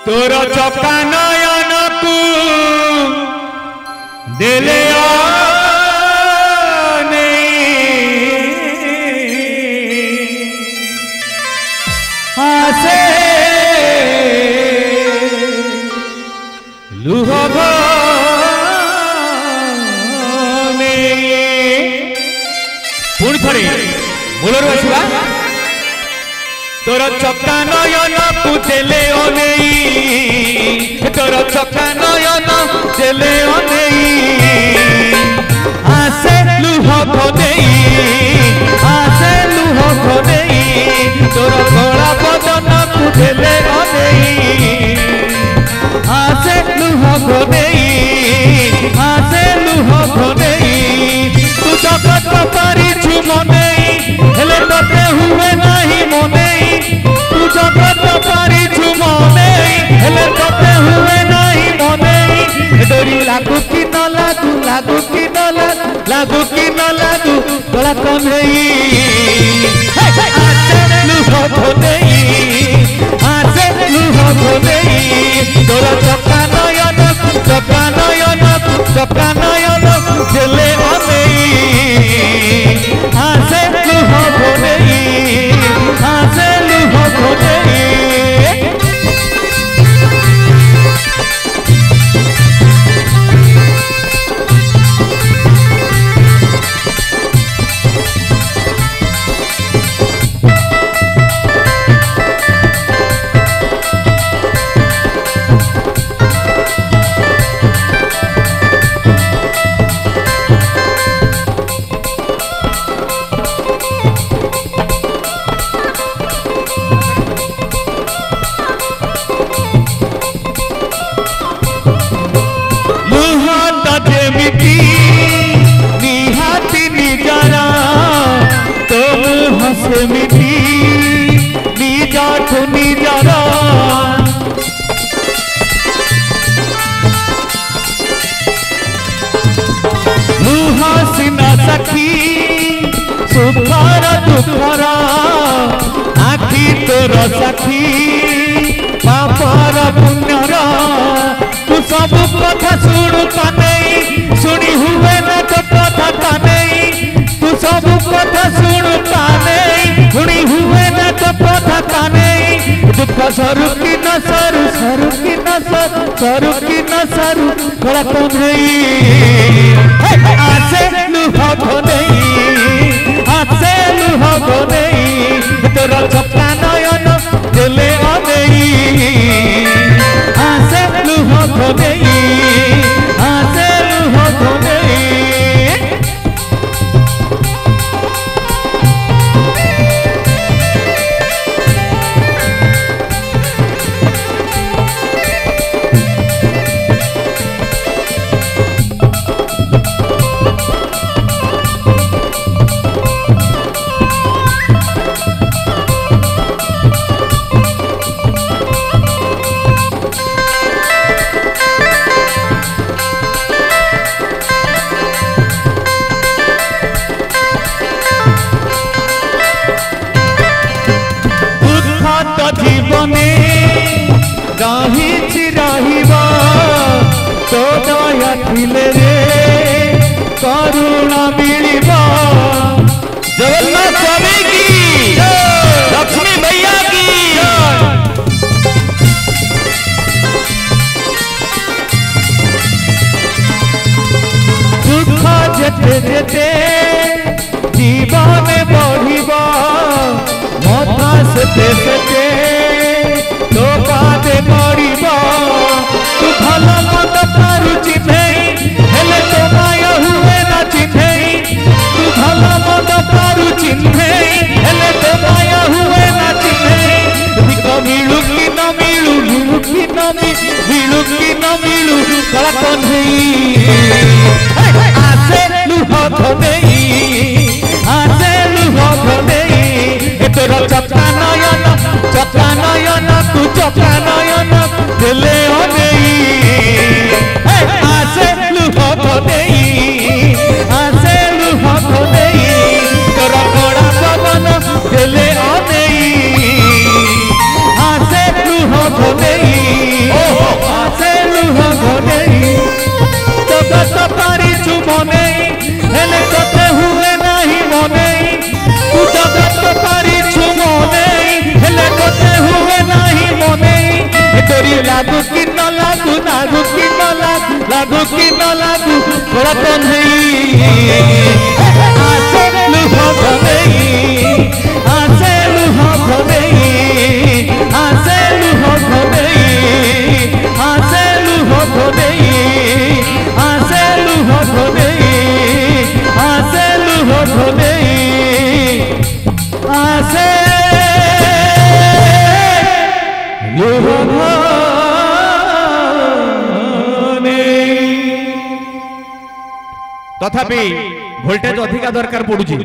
तोर चका नयन को देले आसे लुह पुणी थोड़े मूलर आसवा तोर चका नयन को देले तोर चका नयन देले आसे लुह आसे लुह तोर कला बदन को देले आसे लुह आसे लुह तू जगत पारी छु मने हेले तते हुए नहीं मने तू जगत पारी छु मने हेले तते हुए नहीं मने डोरी लागू कि न लागू लागू कि न लागू कि न लागू गला कन्हई आसे लुह तोर चका नयन देले आसे लुह आसे लुह सखी सुखर दुखर आखि तोर सखी पापर पुण्यर तू सब कथा शुणु काने शुणी हुए न तो कथा काने तू सब कथा शुणु काने शुणी हुए न तो कथा काने दुख सरू की न सरू सरू की न सरू सरू की न सरू कला कन्हई आसे लुह आसे लुह तोर चका नयन देले आसे लुह आसे लुह जीवने रही रहिबा तो दया थिले रे करुणा मिलिबा जगन्नाथ स्वामी की लक्ष्मी मैया की दुख जेते जेते जीवन बढ़िबा मथा सेते सेते तो बाते बढ़िबा तू भल मत पारु चिन्हई हेले तो माया हुए ना चिन्हई तू भल मत पारु चिन्हई हेले तो माया हुए ना चिन्हई दिख मिलू कि न मिलू मिलू कि न मिलू कि न मिलू कला कन्हई आसे लुह तोर चका नयन तू चका नयन देले आसे लुह आसे लुह तोर कड़ा बदन देले आसे लुह लागू कि न लागू लागू कि न लागू लागू कि न लागू थोड़ा तो नहीं आसे लुह नहीं आसे लुह नहीं आसे लुह नहीं आसे लुह नहीं आसे लुह नहीं आसे लुह नहीं आसे तथापि भोल्टेज अधिका दरकार पड़ुछि।